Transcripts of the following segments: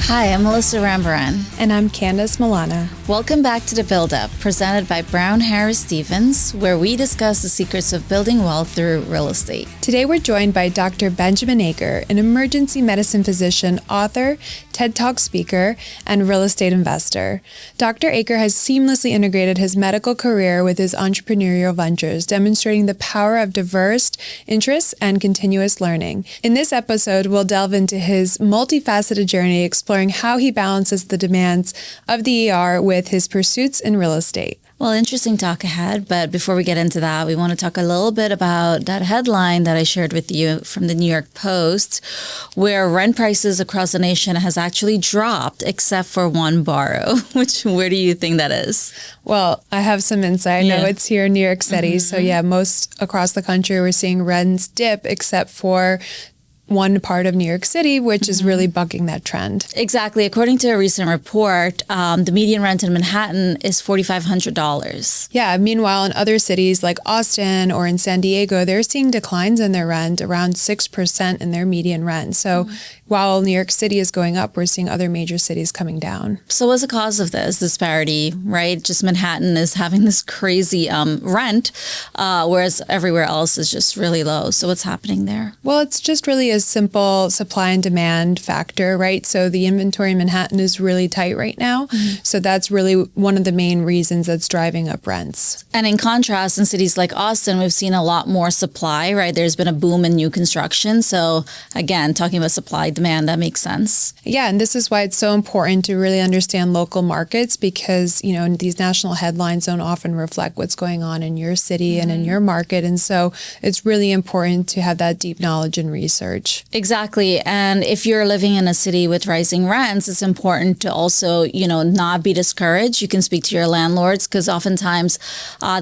Hi, I'm Melissa Rambaran. And I'm Candice and Malessa. Welcome back to the Buildup, presented by Brown Harris Stevens, where we discuss the secrets of building wealth through real estate. Today we're joined by Dr. Benjamin Aaker, an emergency medicine physician, author, TED Talk speaker, and real estate investor. Dr. Aaker has seamlessly integrated his medical career with his entrepreneurial ventures, demonstrating the power of diverse interests and continuous learning. In this episode, we'll delve into his multifaceted journey, exploring how he balances the demands of the ER with his pursuits in real estate. Well, interesting talk ahead, but before we get into that, we want to talk a little bit about that headline that I shared with you from the New York Post, where rent prices across the nation has actually dropped except for one borough. Where do you think that is? Well, I have some insight. I know it's here in New York City. So most across the country, we're seeing rents dip except for one part of New York City, which is really bucking that trend. Exactly. According to a recent report, the median rent in Manhattan is $4,500. Yeah. Meanwhile, in other cities like Austin or in San Diego, they're seeing declines in their rent, around 6% in their median rent. So while New York City is going up, we're seeing other major cities coming down. So what's the cause of this disparity, right? Just Manhattan is having this crazy rent, whereas everywhere else is just really low. So what's happening there? Well, it's just really a simple supply and demand factor, right? So the inventory in Manhattan is really tight right now. So that's really one of the main reasons that's driving up rents. And in contrast, in cities like Austin, we've seen a lot more supply, right? There's been a boom in new construction. So again, talking about supply demand, that makes sense. Yeah, and this is why it's so important to really understand local markets because, these national headlines don't often reflect what's going on in your city and in your market. And so it's really important to have that deep knowledge and research. Exactly. And if you're living in a city with rising rents, it's important to also, not be discouraged. You can speak to your landlords because oftentimes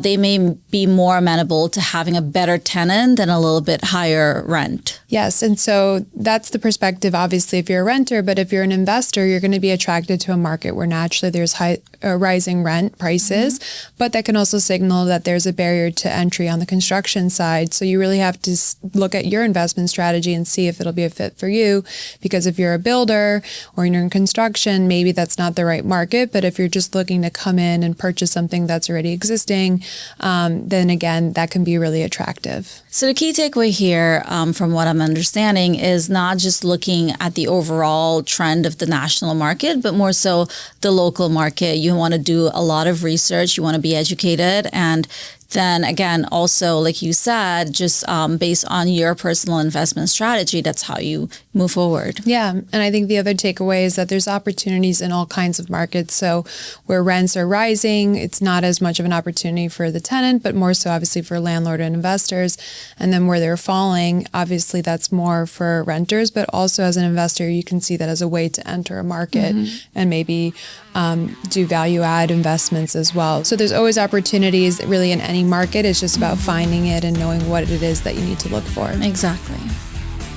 they may be more amenable to having a better tenant than a little bit higher rent. Yes. And so that's the perspective, obviously, if you're a renter. But if you're an investor, you're going to be attracted to a market where naturally there's rising rent prices. But that can also signal that there's a barrier to entry on the construction side. So you really have to look at your investment strategy and see if it'll be a fit for you. Because if you're a builder or you're in construction, maybe that's not the right market. But if you're just looking to come in and purchase something that's already existing, then again, that can be really attractive. So the key takeaway here, from what I'm understanding, is not just looking at the overall trend of the national market, but more so the local market. You want to do a lot of research. You want to be educated. And then again, also, like you said, just based on your personal investment strategy, that's how you move forward. Yeah. And I think the other takeaway is that there's opportunities in all kinds of markets. So where rents are rising, it's not as much of an opportunity for the tenant, but more so obviously for landlord and investors. And then where they're falling, obviously that's more for renters, but also as an investor, you can see that as a way to enter a market and maybe do value add investments as well. So there's always opportunities really in any market. It's just about finding it and knowing what it is that you need to look for. Exactly.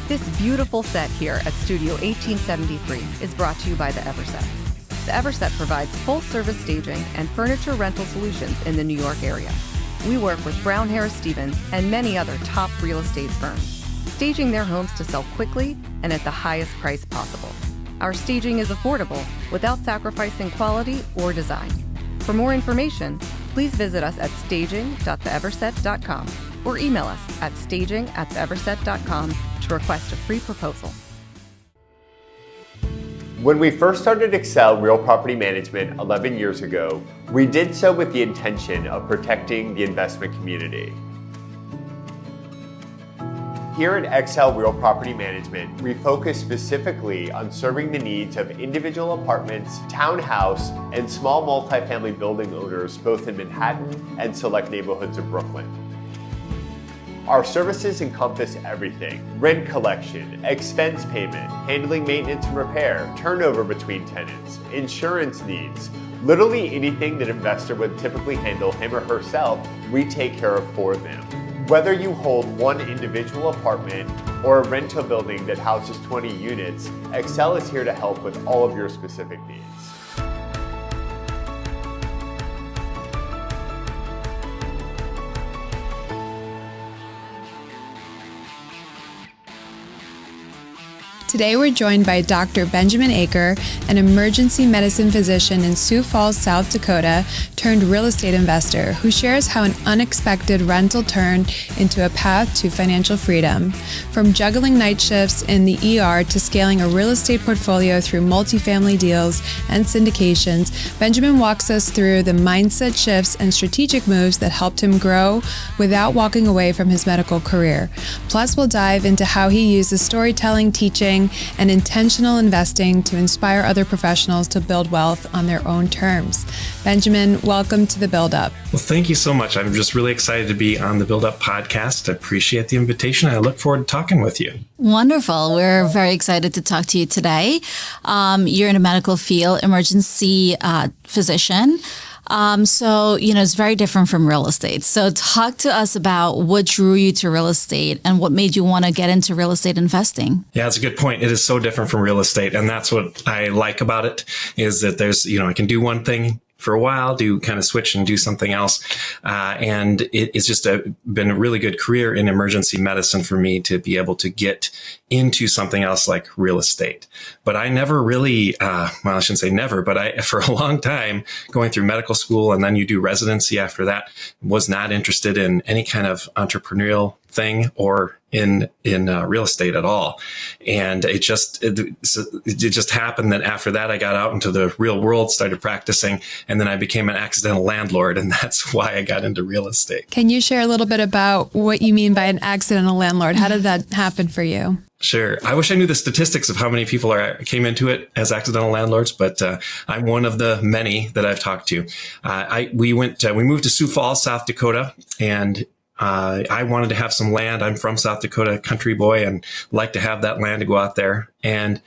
This beautiful set here at Studio 1873 is brought to you by the Everset. The Everset provides full-service staging and furniture rental solutions in the New York area. We work with Brown Harris Stevens and many other top real estate firms, staging their homes to sell quickly and at the highest price possible. Our staging is affordable without sacrificing quality or design. For more information, please visit us at staging.theeverset.com or email us at staging@theeverset.com to request a free proposal. When we first started Excel Real Property Management 11 years ago, we did so with the intention of protecting the investment community. Here at Excel Real Property Management, we focus specifically on serving the needs of individual apartments, townhouse, and small multifamily building owners both in Manhattan and select neighborhoods of Brooklyn. Our services encompass everything: rent collection, expense payment, handling maintenance and repair, turnover between tenants, insurance needs. Literally anything that an investor would typically handle him or herself, we take care of for them. Whether you hold one individual apartment or a rental building that houses 20 units, Excel is here to help with all of your specific needs. Today we're joined by Dr. Benjamin Aaker, an emergency medicine physician in Sioux Falls, South Dakota, turned real estate investor who shares how an unexpected rental turned into a path to financial freedom. From juggling night shifts in the ER to scaling a real estate portfolio through multifamily deals and syndications, Benjamin walks us through the mindset shifts and strategic moves that helped him grow without walking away from his medical career. Plus, we'll dive into how he uses storytelling, teaching, and intentional investing to inspire other professionals to build wealth on their own terms. Benjamin, welcome to the Buildup. Well, thank you so much. I'm just really excited to be on the Buildup podcast. I appreciate the invitation. I look forward to talking with you. Wonderful. We're very excited to talk to you today. You're in a medical field, emergency physician. So, it's very different from real estate. So talk to us about what drew you to real estate and what made you want to get into real estate investing. Yeah, that's a good point. It is so different from real estate. And that's what I like about it is that there's, I can do one thing for a while, do kind of switch and do something else. And it's just been a really good career in emergency medicine for me to be able to get into something else like real estate. But I never really, I shouldn't say never, but for a long time going through medical school and then you do residency after that, was not interested in any kind of entrepreneurial thing or in real estate at all. And it just happened that after that, I got out into the real world, started practicing, and then I became an accidental landlord. And that's why I got into real estate. Can you share a little bit about what you mean by an accidental landlord? How did that happen for you? Sure. I wish I knew the statistics of how many people came into it as accidental landlords, but I'm one of the many that I've talked to. We moved to Sioux Falls, South Dakota, and I wanted to have some land. I'm from South Dakota, country boy, and like to have that land to go out there. And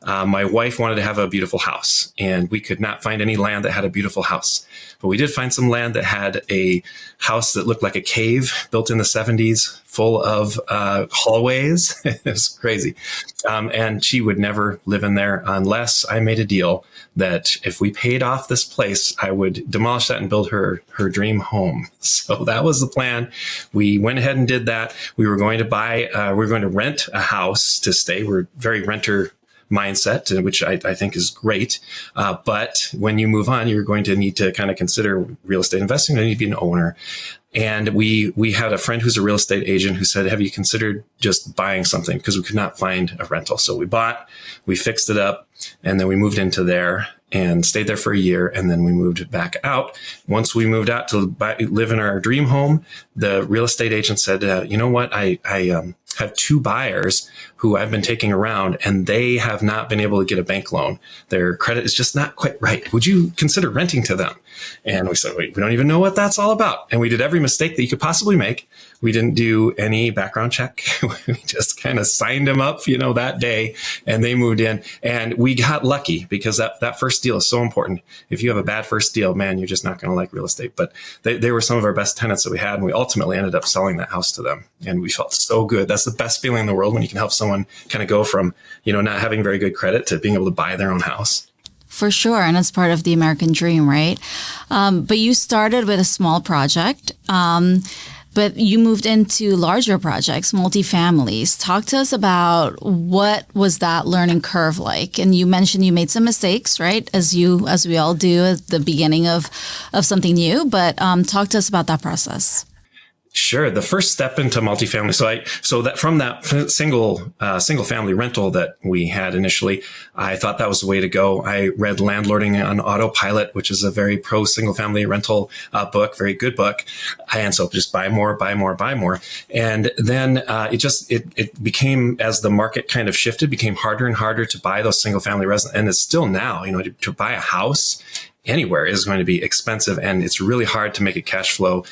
my wife wanted to have a beautiful house, and we could not find any land that had a beautiful house. But we did find some land that had a house that looked like a cave built in the 70s, full of hallways. It was crazy. And she would never live in there unless I made a deal that if we paid off this place, I would demolish that and build her dream home. So that was the plan. We went ahead and did that. We were going to rent a house to stay. We're very renter mindset, which I think is great. But when you move on, you're going to need to kind of consider real estate investing. You need to be an owner. And we had a friend who's a real estate agent who said, have you considered just buying something? Because we could not find a rental. So we fixed it up, and then we moved into there and stayed there for a year. And then we moved back out. Once we moved out to live in our dream home, the real estate agent said, you know what? I have two buyers who I've been taking around, and they have not been able to get a bank loan. Their credit is just not quite right. Would you consider renting to them? And we said, wait, we don't even know what that's all about. And we did every mistake that you could possibly make. We didn't do any background check. We just kind of signed them up, that day, and they moved in. And we got lucky because that first deal is so important. If you have a bad first deal, man, you're just not going to like real estate. But they were some of our best tenants that we had, and we ultimately ended up selling that house to them. And we felt so good. That's the best feeling in the world when you can help someone kind of go from, not having very good credit to being able to buy their own house. For sure. And it's part of the American dream, right? But you started with a small project, but you moved into larger projects, multifamilies. Talk to us about what was that learning curve like? And you mentioned you made some mistakes, right? As we all do at the beginning of something new, but talk to us about that process. Sure. The first step into multifamily. So that from that single family rental that we had initially, I thought that was the way to go. I read Landlording on Autopilot, which is a very pro single family rental book, very good book. And so just buy more. And then it became, as the market kind of shifted, became harder and harder to buy those single family residents. And it's still now, to buy a house anywhere is going to be expensive, and it's really hard to make a cash flow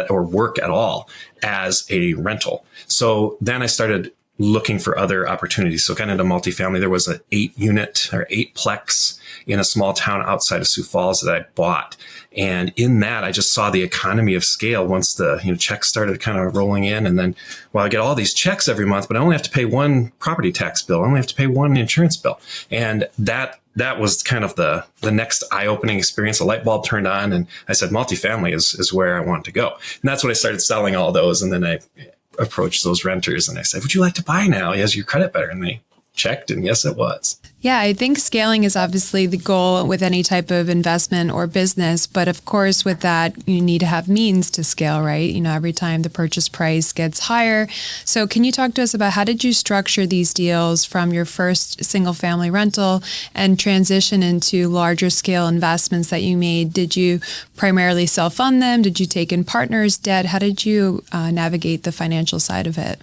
or work at all as a rental. So then I started looking for other opportunities. So kind of into multifamily, there was an 8-unit or 8-plex in a small town outside of Sioux Falls that I bought. And in that, I just saw the economy of scale once the checks started kind of rolling in. And then, I get all these checks every month, but I only have to pay one property tax bill. I only have to pay one insurance bill. And that was kind of the next eye-opening experience. A light bulb turned on, and I said, multifamily is where I want to go. And that's when I started selling all those. And then I approached those renters and I said, would you like to buy now? Has your credit better? And they checked, and yes, it was. Yeah, I think scaling is obviously the goal with any type of investment or business. But of course, with that, you need to have means to scale, right? Every time the purchase price gets higher. So can you talk to us about how did you structure these deals from your first single family rental and transition into larger scale investments that you made? Did you primarily self-fund them? Did you take in partners' debt? How did you navigate the financial side of it?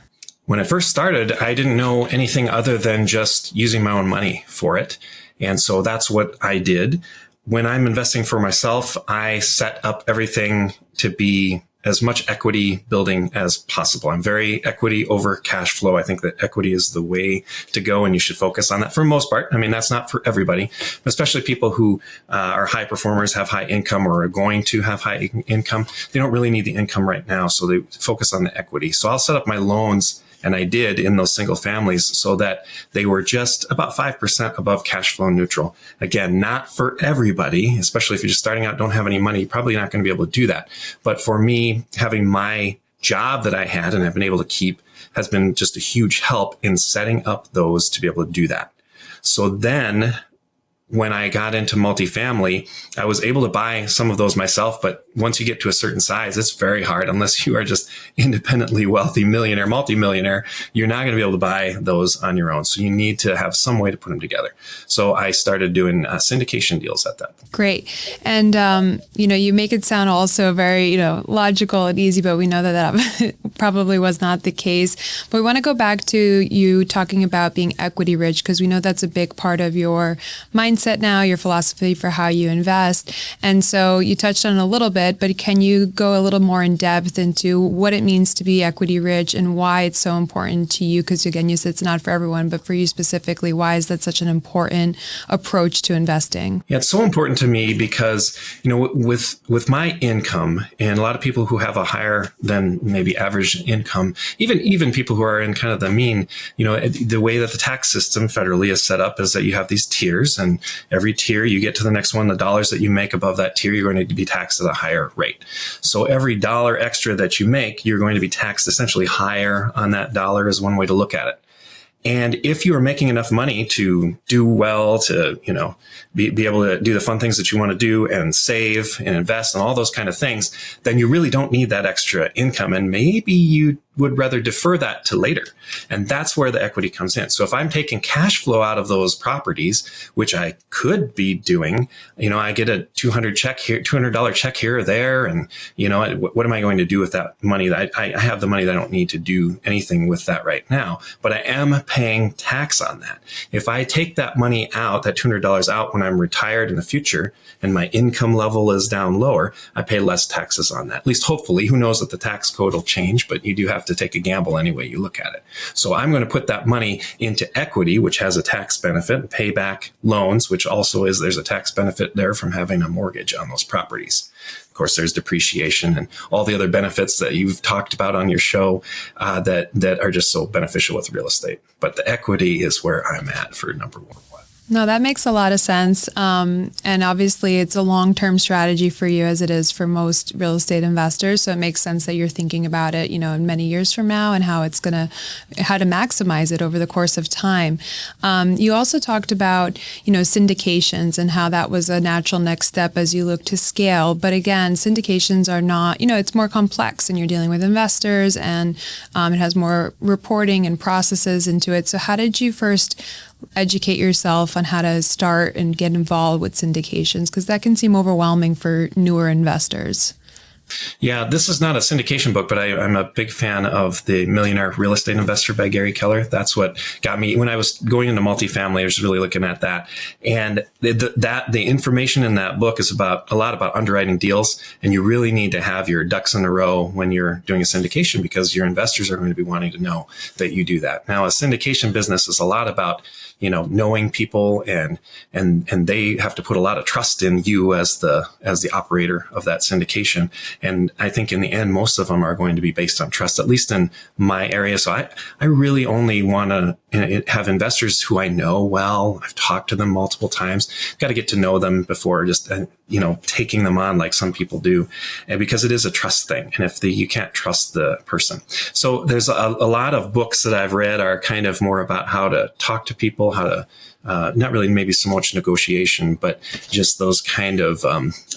When I first started, I didn't know anything other than just using my own money for it. And so that's what I did. When I'm investing for myself, I set up everything to be as much equity building as possible. I'm very equity over cash flow. I think that equity is the way to go, and you should focus on that for the most part. I mean, that's not for everybody, especially people who are high performers, have high income, or are going to have high income. They don't really need the income right now, so they focus on the equity. So I'll set up my loans, and I did in those single families, so that they were just about 5% above cash flow neutral. Again, not for everybody, especially if you're just starting out, don't have any money, you're probably not going to be able to do that. But for me, having my job that I had and I've been able to keep has been just a huge help in setting up those to be able to do that. So then when I got into multifamily, I was able to buy some of those myself. But once you get to a certain size, it's very hard. Unless you are just independently wealthy millionaire, multimillionaire, you're not going to be able to buy those on your own. So you need to have some way to put them together. So I started doing syndication deals at that. Great. And, you make it sound also very, logical and easy, but we know that probably was not the case. But we want to go back to you talking about being equity rich, because we know that's a big part of your mindset now, your philosophy for how you invest. And so you touched on it a little bit, but can you go a little more in depth into what it means to be equity rich and why it's so important to you? Because again, you said it's not for everyone, but for you specifically, why is that such an important approach to investing? Yeah, it's so important to me because, with my income, and a lot of people who have a higher than maybe average income, even people who are in kind of the mean, the way that the tax system federally is set up is that you have these tiers, and every tier you get to the next one, the dollars that you make above that tier, you're going to be taxed at a higher rate. So every dollar extra that you make, you're going to be taxed essentially higher on that dollar, is one way to look at it. And if you are making enough money to do well, to, be able to do the fun things that you want to do and save and invest and all those kind of things, then you really don't need that extra income. And maybe you would rather defer that to later. And that's where the equity comes in. So if I'm taking cash flow out of those properties, which I could be doing, I get a $200 check here or there. And, what am I going to do with that money? I have the money that I don't need to do anything with that right now, but I am paying tax on that. If I take that money out, that $200 out when I'm retired in the future, and my income level is down lower, I pay less taxes on that. At least hopefully. Who knows that the tax code will change, but you do have to take a gamble any way you look at it. So I'm going to put that money into equity, which has a tax benefit, and pay back loans, which also there's a tax benefit there from having a mortgage on those properties. Of course, there's depreciation and all the other benefits that you've talked about on your show that are just so beneficial with real estate. But the equity is where I'm at for number one. No, that makes a lot of sense. And obviously it's a long-term strategy for you, as it is for most real estate investors. So it makes sense that you're thinking about it, in many years from now, and how to maximize it over the course of time. You also talked about, syndications and how that was a natural next step as you look to scale. But again, syndications are not, it's more complex, and you're dealing with investors, and it has more reporting and processes into it. So how did you first educate yourself on how to start and get involved with syndications? Because that can seem overwhelming for newer investors. Yeah, this is not a syndication book, but I'm a big fan of The Millionaire Real Estate Investor by Gary Keller. That's what got me when I was going into multifamily. I was really looking at that, and the information in that book is a lot about underwriting deals, and you really need to have your ducks in a row when you're doing a syndication, because your investors are going to be wanting to know that you do that. Now, a syndication business is a lot about knowing people, and they have to put a lot of trust in you as the operator of that syndication. And I think in the end, most of them are going to be based on trust, at least in my area. So I really only want to have investors who I know well. I've talked to them multiple times. Got to get to know them before just, taking them on like some people do. And because it is a trust thing. And if you can't trust the person. So there's a lot of books that I've read are kind of more about how to talk to people, how to, not really maybe so much negotiation, but just those kind of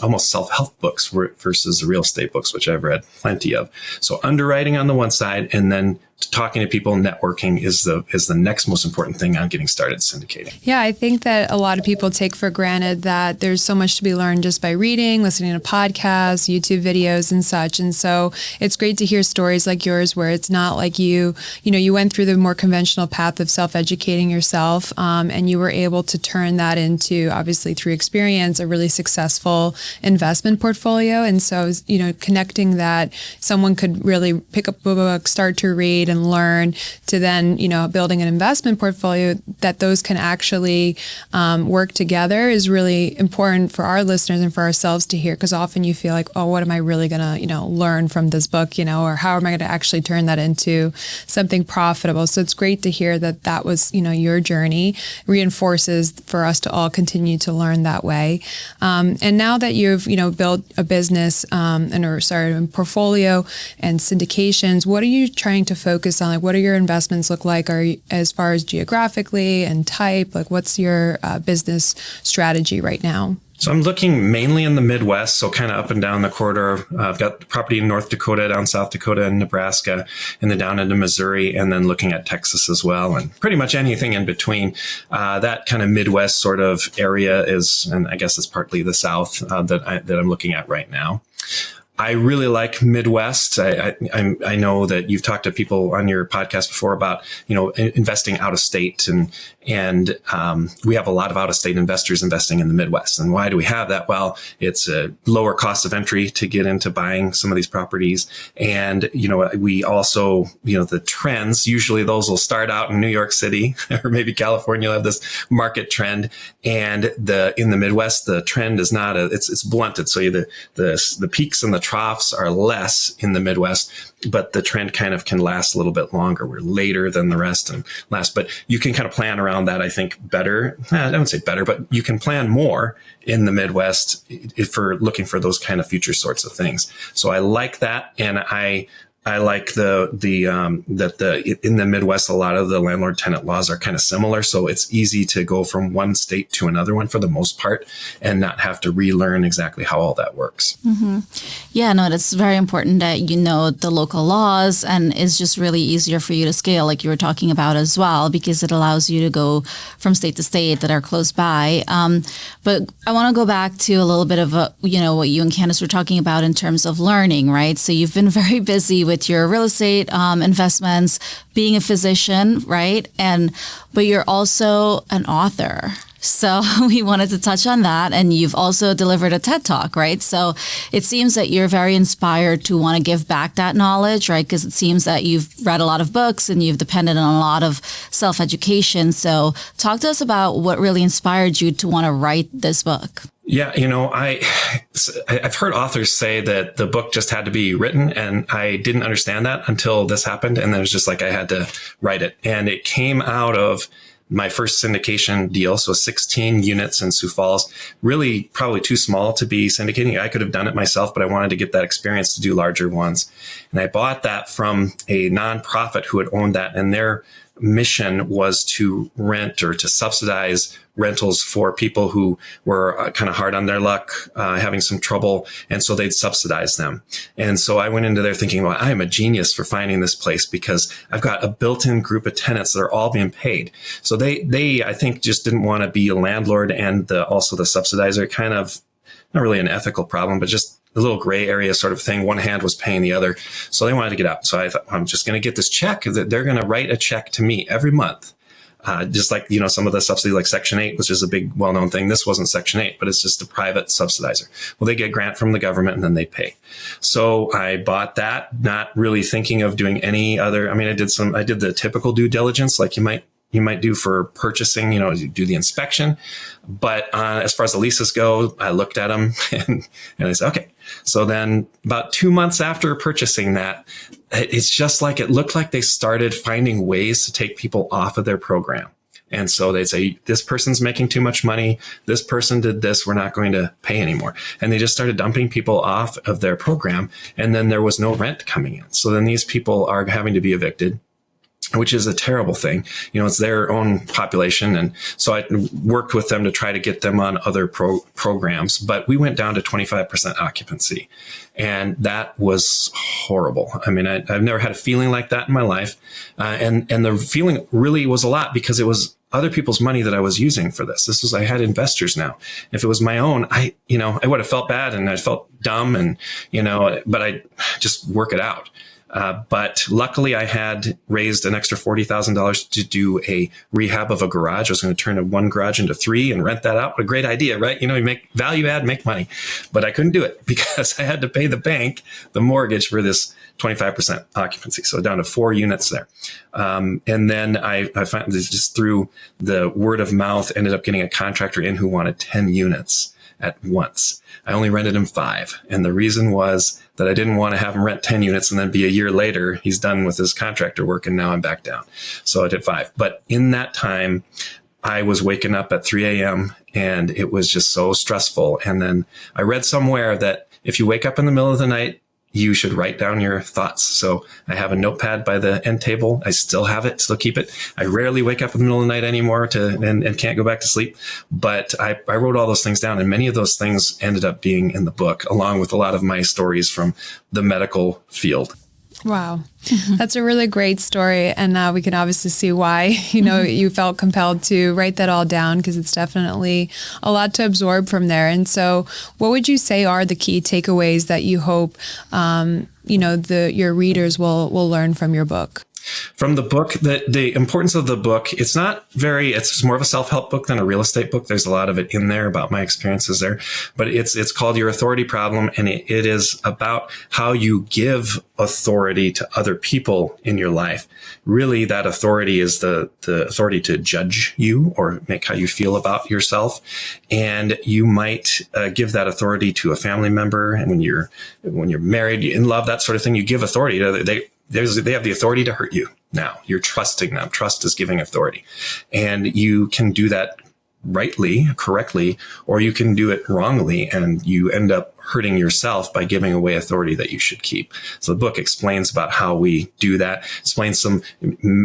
almost self-help books versus the real estate books, which I've read plenty of. So underwriting on the one side, and then talking to people, networking is the next most important thing on getting started syndicating. Yeah, I think that a lot of people take for granted that there's so much to be learned just by reading, listening to podcasts, YouTube videos and such. And so it's great to hear stories like yours where it's not like you went through the more conventional path of self-educating yourself, and you were able to turn that into, obviously through experience, a really successful investment portfolio. And so, connecting that someone could really pick up a book, start to read and learn, to then, building an investment portfolio, that those can actually work together is really important for our listeners and for ourselves to hear, because often you feel like, oh, what am I really going to, learn from this book, or how am I going to actually turn that into something profitable? So it's great to hear that was, your journey reinforces for us to all continue to learn that way. And now that you've, built a business a portfolio and syndications, what are you trying to focus on? Like, what do your investments look like? Are you, as far as geographically and type, like what's your business strategy right now? So I'm looking mainly in the Midwest, so kind of up and down the corridor. I've got property in North Dakota, down South Dakota and Nebraska, and then down into Missouri, and then looking at Texas as well, and pretty much anything in between. That kind of Midwest sort of area is, and I guess it's partly the South that I'm looking at right now. I really like Midwest. I know that you've talked to people on your podcast before about, investing out of state, and we have a lot of out of state investors investing in the Midwest. And why do we have that? Well, it's a lower cost of entry to get into buying some of these properties. And, we also, the trends, usually those will start out in New York City or maybe California will have this market trend. And in the Midwest, the trend is not it's blunted. So the peaks and the troughs are less in the Midwest, but the trend kind of can last a little bit longer. We're later than the rest and last, but you can kind of plan around that, I think, better. I don't say better, but you can plan more in the Midwest if we're looking for those kind of future sorts of things. So I like that. And I like that in the Midwest, a lot of the landlord tenant laws are kind of similar. So it's easy to go from one state to another one for the most part and not have to relearn exactly how all that works. Mm-hmm. Yeah, no, it's very important that you know the local laws, and it's just really easier for you to scale, like you were talking about as well, because it allows you to go from state to state that are close by. But I want to go back to a little bit of what you and Candice were talking about in terms of learning, right? So you've been very busy with your real estate investments, being a physician, right? But you're also an author. So we wanted to touch on that. And you've also delivered a TED Talk, right? So it seems that you're very inspired to want to give back that knowledge, right? Because it seems that you've read a lot of books and you've depended on a lot of self-education. So talk to us about what really inspired you to want to write this book. Yeah, I've heard authors say that the book just had to be written, and I didn't understand that until this happened. And then it was just like I had to write it. And it came out of my first syndication deal. So 16 units in Sioux Falls, really probably too small to be syndicating. I could have done it myself, but I wanted to get that experience to do larger ones. And I bought that from a nonprofit who had owned that, and their mission was to rent or to subsidize rentals for people who were kind of hard on their luck, having some trouble. And so they'd subsidize them. And so I went into there thinking, well, I am a genius for finding this place because I've got a built-in group of tenants that are all being paid. So they I think, just didn't want to be a landlord and also the subsidizer, kind of not really an ethical problem, but just a little gray area sort of thing. One hand was paying the other. So they wanted to get out. So I thought, I'm just going to get this check. They're going to write a check to me every month. Just like, some of the subsidy, like Section 8, which is a big well-known thing. This wasn't Section 8, but it's just a private subsidizer. Well, they get a grant from the government and then they pay. So I bought that, not really thinking of doing any other. I mean, I did the typical due diligence like you might do for purchasing, you do the inspection. But as far as the leases go, I looked at them and I said, okay. So then about 2 months after purchasing that, it's just like it looked like they started finding ways to take people off of their program. And so they'd say, this person's making too much money. This person did this. We're not going to pay anymore. And they just started dumping people off of their program. And then there was no rent coming in. So then these people are having to be evicted, which is a terrible thing. It's their own population. And so I worked with them to try to get them on other programs, but we went down to 25% occupancy. And that was horrible. I mean, I've never had a feeling like that in my life. And the feeling really was a lot because it was other people's money that I was using for this. I had investors now. If it was my own, I would have felt bad and I felt dumb and, but I just work it out. But luckily I had raised an extra $40,000 to do a rehab of a garage. I was going to turn one garage into 3 and rent that out. What a great idea, right? You make value add, make money, but I couldn't do it because I had to pay the bank the mortgage for this 25% occupancy. So down to 4 units there. And then I found this just through the word of mouth, ended up getting a contractor in who wanted 10 units at once. I only rented him 5. And the reason was that I didn't want to have him rent 10 units and then be a year later, he's done with his contractor work and now I'm back down. So I did 5. But in that time, I was waking up at 3 a.m. and it was just so stressful. And then I read somewhere that if you wake up in the middle of the night, you should write down your thoughts. So I have a notepad by the end table. I still have it, still keep it. I rarely wake up in the middle of the night anymore and can't go back to sleep. But I wrote all those things down, and many of those things ended up being in the book, along with a lot of my stories from the medical field. Wow. That's a really great story. And now we can obviously see why, you felt compelled to write that all down, because it's definitely a lot to absorb from there. And so what would you say are the key takeaways that you hope, your readers will learn from your book? From the book, the importance of the book, it's more of a self-help book than a real estate book. There's a lot of it in there about my experiences there, but it's called Your Authority Problem. And it is about how you give authority to other people in your life. Really, that authority is the authority to judge you or make how you feel about yourself. And you might give that authority to a family member. And when you're married, in love, that sort of thing, you give authority. They have the authority to hurt you. Now you're trusting them. Trust is giving authority, and you can do that rightly, correctly, or you can do it wrongly, and you end up hurting yourself by giving away authority that you should keep. So the book explains about how we do that, explains some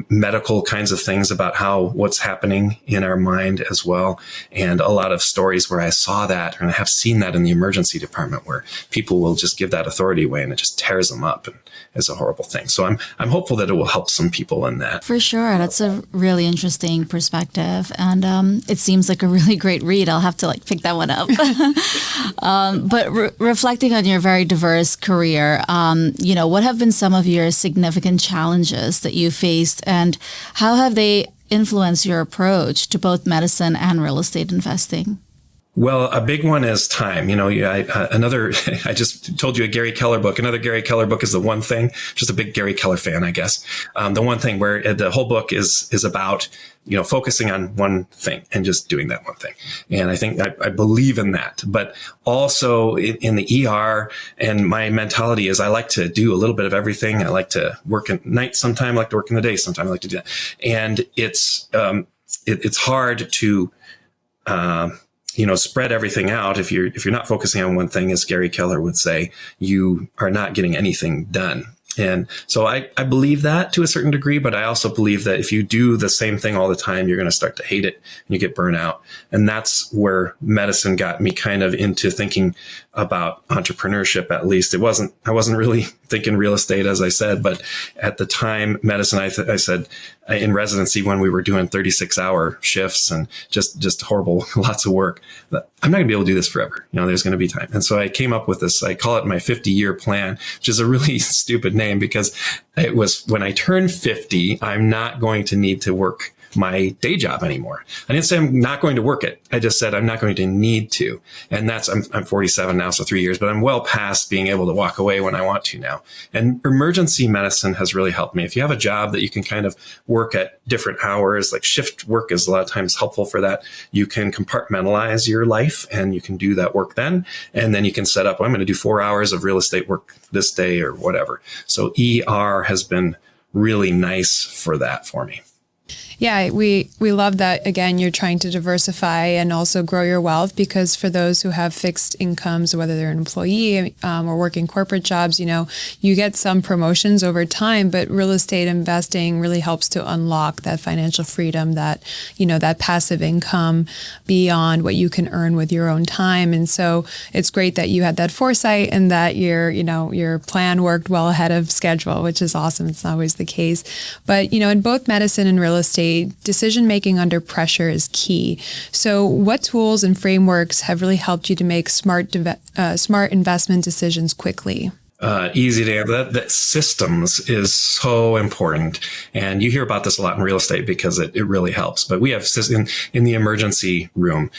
medical kinds of things about what's happening in our mind as well. And a lot of stories where I saw that, and I have seen that in the emergency department, where people will just give that authority away and it just tears them up, and is a horrible thing. So I'm hopeful that it will help some people in that. For sure. That's a really interesting perspective. And it seems like a really great read. I'll have to pick that one up. But reflecting on your very diverse career, what have been some of your significant challenges that you faced, and how have they influenced your approach to both medicine and real estate investing? Well, a big one is time. I just told you a Gary Keller book. Another Gary Keller book is The One Thing. Just a big Gary Keller fan, I guess. The One Thing, where the whole book is about, focusing on one thing and just doing that one thing. And I think I believe in that, but also in the ER, and my mentality is I like to do a little bit of everything. I like to work at night sometime, I like to work in the day sometime, I like to do that. And it's hard to, spread everything out. If you're not focusing on one thing, as Gary Keller would say, you are not getting anything done. And so I believe that to a certain degree, but I also believe that if you do the same thing all the time, you're going to start to hate it and you get burnt out. And that's where medicine got me kind of into thinking about entrepreneurship. At least I wasn't really thinking real estate, as I said, but at the time, medicine, I said in residency, when we were doing 36-hour shifts and just horrible, lots of work, I'm not gonna be able to do this forever. There's going to be time. And so I came up with this, I call it my 50-year plan, which is a really stupid name, because it was when I turn 50, I'm not going to need to work my day job anymore. I didn't say I'm not going to work it. I just said I'm not going to need to. And I'm 47 now, so 3 years, but I'm well past being able to walk away when I want to now. And emergency medicine has really helped me. If you have a job that you can kind of work at different hours, like shift work is a lot of times helpful for that. You can compartmentalize your life and you can do that work then. And then you can set up, I'm going to do 4 hours of real estate work this day or whatever. So ER has been really nice for that for me. Yeah, we love that. Again, you're trying to diversify and also grow your wealth, because for those who have fixed incomes, whether they're an employee or working corporate jobs, you get some promotions over time, but real estate investing really helps to unlock that financial freedom, that, that passive income beyond what you can earn with your own time. And so it's great that you had that foresight and that your plan worked well ahead of schedule, which is awesome. It's not always the case. But, in both medicine and real estate, decision-making under pressure is key. So what tools and frameworks have really helped you to make smart investment decisions quickly? Easy to answer. That systems is so important. And you hear about this a lot in real estate because it really helps. But we have in the emergency room,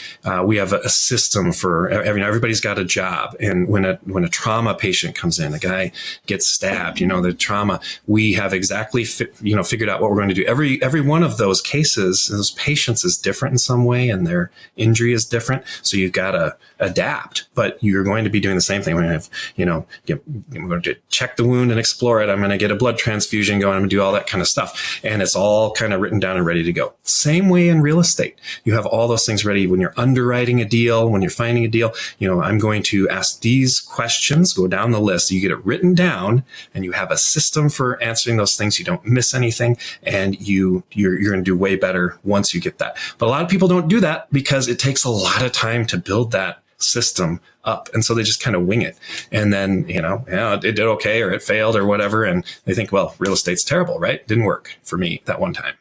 we have a system for everybody's got a job. And when a trauma patient comes in, a guy gets stabbed, the trauma, we have exactly figured out what we're going to do. Every one of those cases, those patients is different in some way and their injury is different. So you've got to adapt, but you're going to be doing the same thing. We're going to have, I'm going to check the wound and explore it. I'm going to get a blood transfusion going. I'm going to do all that kind of stuff. And it's all kind of written down and ready to go. Same way in real estate. You have all those things ready when you're underwriting a deal, when you're finding a deal. I'm going to ask these questions, go down the list. You get it written down and you have a system for answering those things. You don't miss anything and you're going to do way better once you get that. But a lot of people don't do that because it takes a lot of time to build that system up. And so they just kind of wing it. And then, it did okay or it failed or whatever. And they think, well, real estate's terrible, right? Didn't work for me that one time.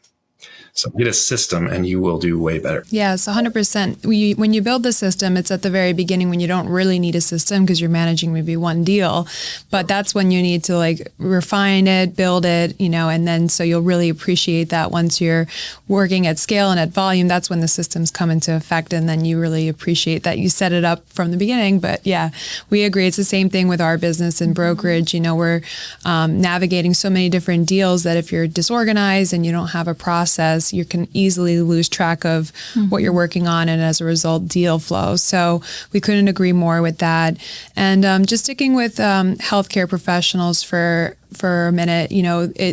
So get a system and you will do way better. Yes, 100%. When you build the system, it's at the very beginning when you don't really need a system because you're managing maybe one deal. But that's when you need to refine it, build it, and then so you'll really appreciate that once you're working at scale and at volume, that's when the systems come into effect. And then you really appreciate that you set it up from the beginning. But yeah, we agree. It's the same thing with our business and brokerage. We're navigating so many different deals that if you're disorganized and you don't have a process, you can easily lose track of what you're working on and as a result, deal flow. So we couldn't agree more with that. And just sticking with healthcare professionals for a minute,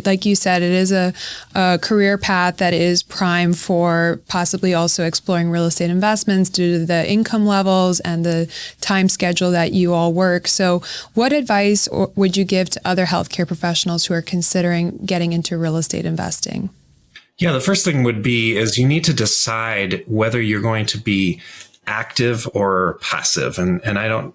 like you said, it is a career path that is prime for possibly also exploring real estate investments due to the income levels and the time schedule that you all work. So what advice would you give to other healthcare professionals who are considering getting into real estate investing? Yeah, the first thing would be is you need to decide whether you're going to be active or passive. And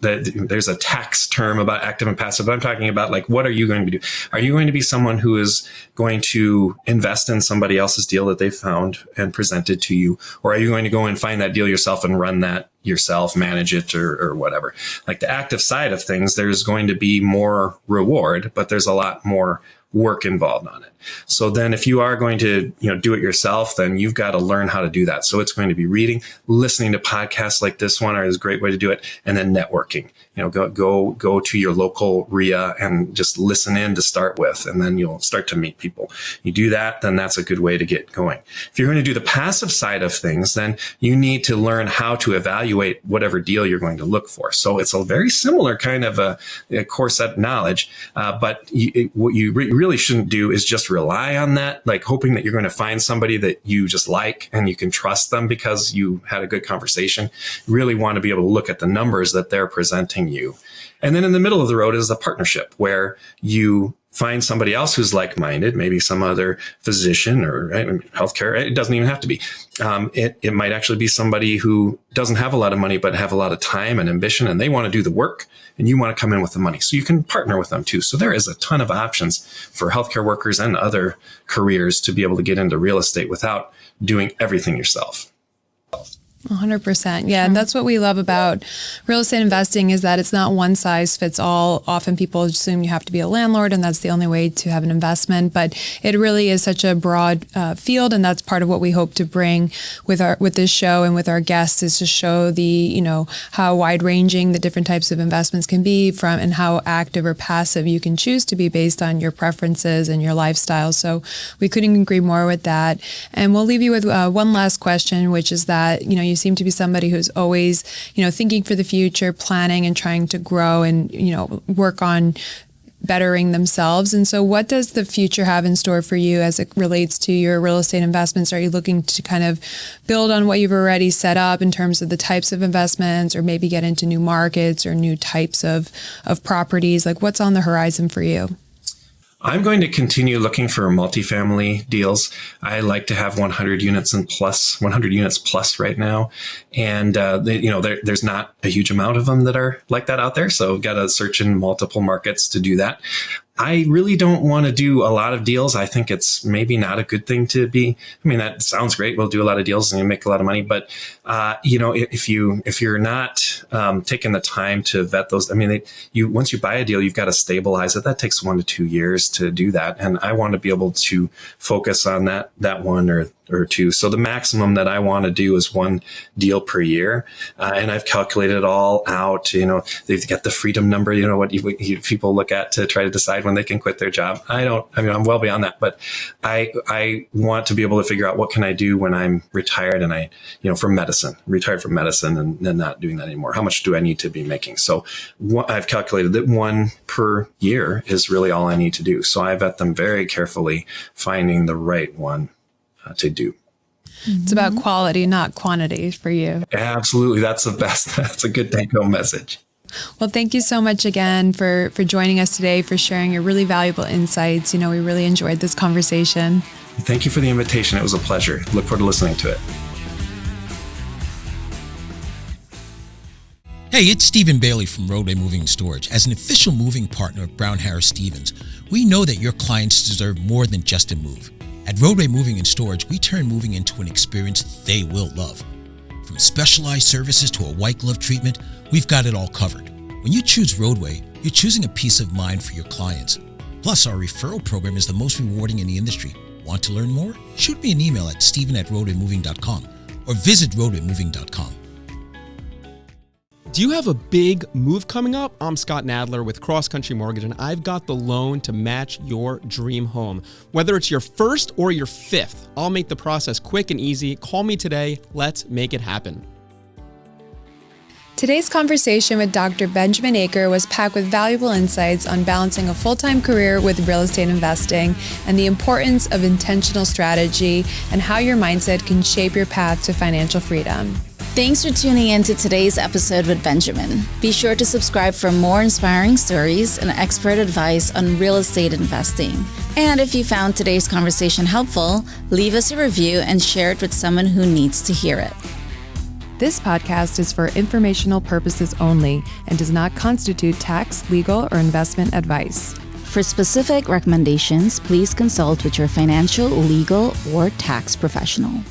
there's a tax term about active and passive, but I'm talking about what are you going to do? Are you going to be someone who is going to invest in somebody else's deal that they found and presented to you? Or are you going to go and find that deal yourself and run that yourself, manage it or whatever? Like the active side of things, there's going to be more reward, but there's a lot more work involved on it. So then if you are going to, do it yourself, then you've got to learn how to do that. So it's going to be reading, listening to podcasts like this one is a great way to do it. And then networking, go to your local RIA and just listen in to start with. And then you'll start to meet people. You do that, then that's a good way to get going. If you're going to do the passive side of things, then you need to learn how to evaluate whatever deal you're going to look for. So it's a very similar kind of a core set of knowledge. But what you really shouldn't do is just rely on that, hoping that you're going to find somebody that you just like and you can trust them because you had a good conversation. You really want to be able to look at the numbers that they're presenting you. And then in the middle of the road is a partnership where you find somebody else who's like-minded, maybe some other physician or healthcare. It doesn't even have to be. It might actually be somebody who doesn't have a lot of money, but have a lot of time and ambition, and they want to do the work, and you want to come in with the money. So you can partner with them too. So there is a ton of options for healthcare workers and other careers to be able to get into real estate without doing everything yourself. 100%. Yeah. And that's what we love about real estate investing is that it's not one size fits all. Often people assume you have to be a landlord and that's the only way to have an investment, but it really is such a broad field. And that's part of what we hope to bring with this show and with our guests is to show how wide ranging the different types of investments can be and how active or passive you can choose to be based on your preferences and your lifestyle. So we couldn't agree more with that. And we'll leave you with one last question, which is that, you seem to be somebody who's always, thinking for the future, planning and trying to grow and, work on bettering themselves. And so what does the future have in store for you as it relates to your real estate investments? Are you looking to kind of build on what you've already set up in terms of the types of investments or maybe get into new markets or new types of properties? Like what's on the horizon for you? I'm going to continue looking for multifamily deals. I like to have 100 units plus right now. And, there's not a huge amount of them that are like that out there. So I've got to search in multiple markets to do that. I really don't want to do a lot of deals. I think it's maybe not a good thing to be. I mean, that sounds great. We'll do a lot of deals and you make a lot of money. But, if you're not taking the time to vet those, I mean, once you buy a deal, you've got to stabilize it. That takes 1 to 2 years to do that. And I want to be able to focus on that 1 or 2. So the maximum that I want to do is 1 deal per year. And I've calculated it all out. They've got the freedom number, what people look at to try to decide when they can quit their job. I'm well beyond that, but I want to be able to figure out what can I do when I'm retired and retired from medicine and then not doing that anymore. How much do I need to be making? So I've calculated that 1 per year is really all I need to do. So I vet them very carefully, finding the right one to do. It's about quality, not quantity for you. Absolutely. That's the best. That's a good take-home message. Well, thank you so much again for joining us today, for sharing your really valuable insights. We really enjoyed this conversation. Thank you for the invitation. It was a pleasure. Look forward to listening to it. Hey, it's Stephen Bailey from Roadway Moving and Storage. As an official moving partner of Brown Harris Stevens, we know that your clients deserve more than just a move. At Roadway Moving and Storage, we turn moving into an experience they will love. From specialized services to a white glove treatment, we've got it all covered. When you choose Roadway, you're choosing a peace of mind for your clients. Plus, our referral program is the most rewarding in the industry. Want to learn more? Shoot me an email at steven@roadwaymoving.com or visit roadwaymoving.com. Do you have a big move coming up? I'm Scott Nadler with Cross Country Mortgage, and I've got the loan to match your dream home. Whether it's your first or your 5th, I'll make the process quick and easy. Call me today. Let's make it happen. Today's conversation with Dr. Benjamin Aaker was packed with valuable insights on balancing a full-time career with real estate investing and the importance of intentional strategy and how your mindset can shape your path to financial freedom. Thanks for tuning in to today's episode with Benjamin. Be sure to subscribe for more inspiring stories and expert advice on real estate investing. And if you found today's conversation helpful, leave us a review and share it with someone who needs to hear it. This podcast is for informational purposes only and does not constitute tax, legal, or investment advice. For specific recommendations, please consult with your financial, legal, or tax professional.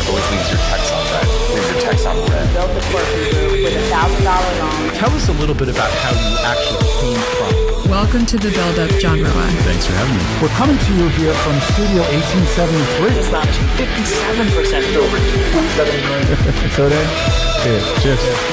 Always leaves your text on red. Leaves your text on red. Built the corporate group with $1,000 loan. Tell us a little bit about how you actually came from. Welcome to the Buildup, John Roa. Thanks for having me. We're coming to you here from Studio 1873. It's about 57% over. 170 million. So then, cheers.